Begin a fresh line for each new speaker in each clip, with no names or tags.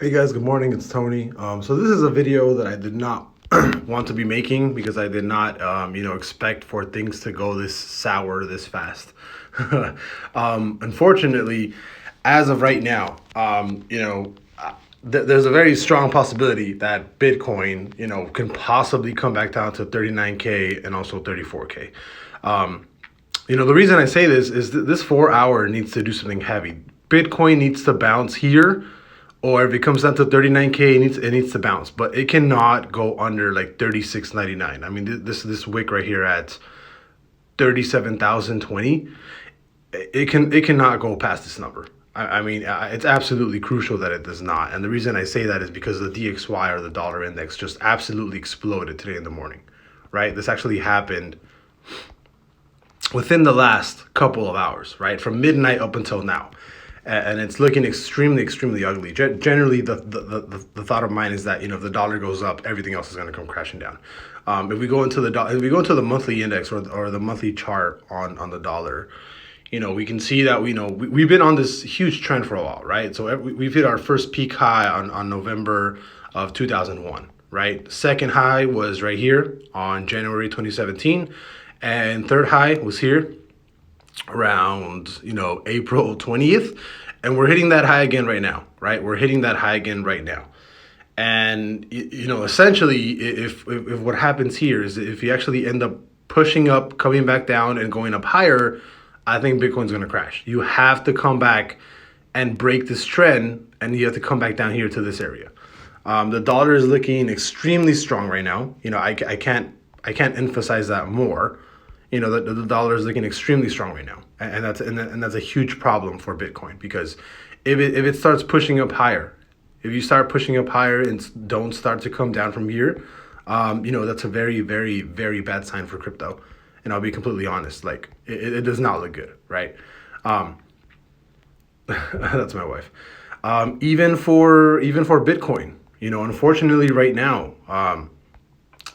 Hey guys, good morning. It's Tony. So this is a video that I did not want to be making because I did not, expect for things to go this sour this fast. Unfortunately, as of right now, there's a very strong possibility that Bitcoin, can possibly come back down to 39K and also 34K. The reason I say this is this 4 hour needs to do something heavy. Bitcoin needs to bounce here, or if it comes down to 39K, it needs to bounce, but it cannot go under like 36.99. I mean, this wick right here at 37,020, it cannot go past this number. It's absolutely crucial that it does not. And the reason I say that is because the DXY, or the dollar index, just absolutely exploded today in the morning, right? This actually happened within the last couple of hours, right? From midnight up until now. And it's looking extremely, extremely ugly. Generally, the thought of mine is that, if the dollar goes up, everything else is going to come crashing down. If we go into the monthly index, or the monthly chart on the dollar, we can see that we've been on this huge trend for a while, right? So we've hit our first peak high on November of 2001, right? Second high was right here on January 2017, and third high was here around April 20th, and we're hitting that high again right now, right? We're hitting that high again right now. And essentially, if what happens here is, if you actually end up pushing up, coming back down, and going up higher, I think Bitcoin's going to crash. You have to come back and break this trend, and you have to come back down here to this area. The dollar is looking extremely strong right now. I can't emphasize that more. The dollar is looking extremely strong right now, and that's a huge problem for Bitcoin, because if it starts pushing up higher, if you start pushing up higher and don't start to come down from here, that's a very, very, very bad sign for crypto. And I'll be completely honest, like it does not look good, right? That's my wife. Even for Bitcoin, unfortunately, right now,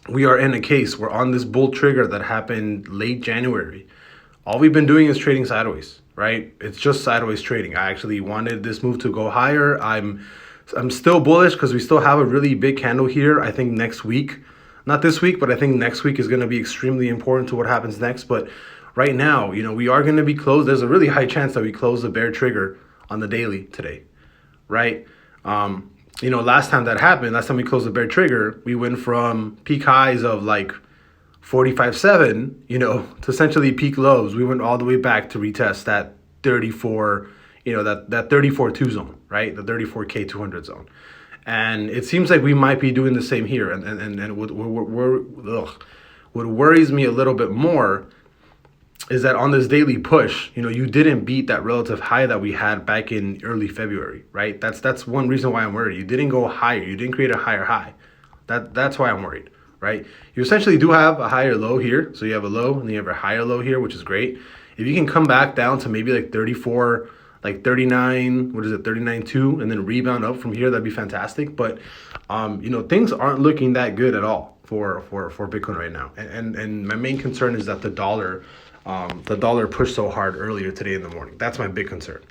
we are in a case. We're on this bull trigger that happened late January. All we've been doing is trading sideways, right? It's just sideways trading. I actually wanted this move to go higher. I'm still bullish because we still have a really big candle here. I think next week, not this week, but I think next week is going to be extremely important to what happens next. But right now, we are going to be closed. There's a really high chance that we close the bear trigger on the daily today, right? Last time that happened, last time we closed the bear trigger, we went from peak highs of like 45.7, to essentially peak lows. We went all the way back to retest that 34, that 34.2 zone, right? The 34K 200 zone. And it seems like we might be doing the same here. And what worries me a little bit more is that on this daily push, you didn't beat that relative high that we had back in early February, right? That's one reason why I'm worried. You didn't go higher. You didn't create a higher high. That's why I'm worried, right? You essentially do have a higher low here. So you have a low and then you have a higher low here, which is great. If you can come back down to maybe like 34, like 39, 39.2, and then rebound up from here, that'd be fantastic. But, things aren't looking that good at all for Bitcoin right now. And my main concern is that the dollar pushed so hard earlier today in the morning. That's my big concern,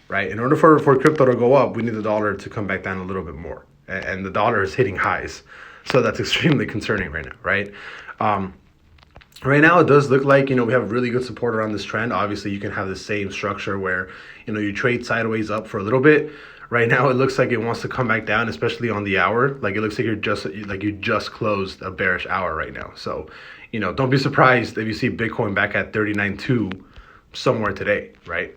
right? In order for crypto to go up, we need the dollar to come back down a little bit more. And the dollar is hitting highs. So that's extremely concerning right now, right? Right now, it does look like, we have really good support around this trend. Obviously, you can have the same structure where, you trade sideways up for a little bit. Right now, it looks like it wants to come back down, especially on the hour. Like, it looks like you just closed a bearish hour right now. So, don't be surprised if you see Bitcoin back at 39.2 somewhere today, right?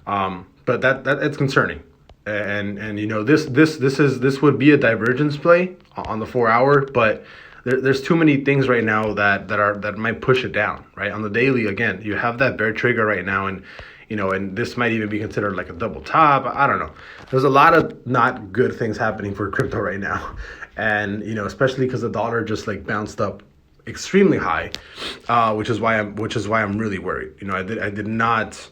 But that it's concerning. And this would be a divergence play on the 4 hour, but there's too many things right now that might push it down, right? On the daily, again, you have that bear trigger right now, and and this might even be considered like a double top. I don't know. There's a lot of not good things happening for crypto right now, and especially because the dollar just like bounced up extremely high, which is why I'm really worried. I did not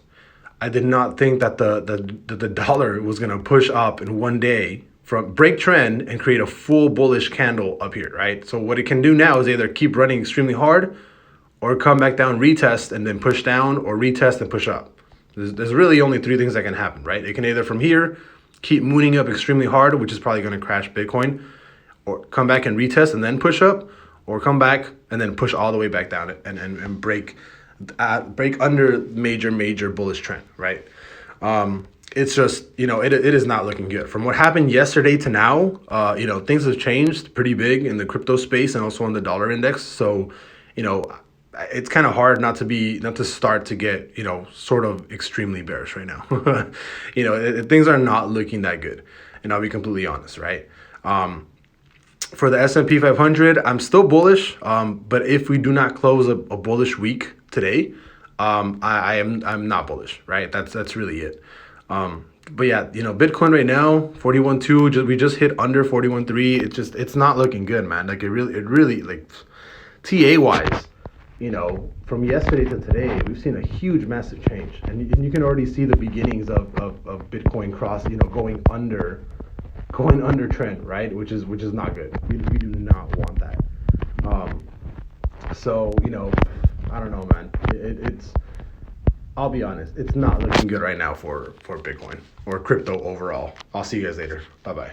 think that the dollar was gonna push up in one day from break trend and create a full bullish candle up here, right? So what it can do now is either keep running extremely hard, or come back down, retest, and then push down, or retest and push up. There's really only three things that can happen, right? It can either from here keep mooning up extremely hard, which is probably going to crash Bitcoin, or come back and retest and then push up, or come back and then push all the way back down and break under major bullish trend, right? It's just, it is not looking good. From what happened yesterday to now, things have changed pretty big in the crypto space and also on the dollar index. So, it's kind of hard not to start to get, sort of extremely bearish right now. Things are not looking that good. And I'll be completely honest, right? For the S&P 500, I'm still bullish. But if we do not close a bullish week today, I'm not bullish, right? That's really it. But yeah, Bitcoin right now, 41.2, we just hit under 41.3. It's not looking good, man. Like it really like TA wise, from yesterday to today, we've seen a huge, massive change, and you can already see the beginnings of Bitcoin cross, going under trend, right? Which is not good. We do not want that. So I don't know, man. It's I'll be honest, it's not looking good right now for Bitcoin or crypto overall. I'll see you guys later. Bye bye.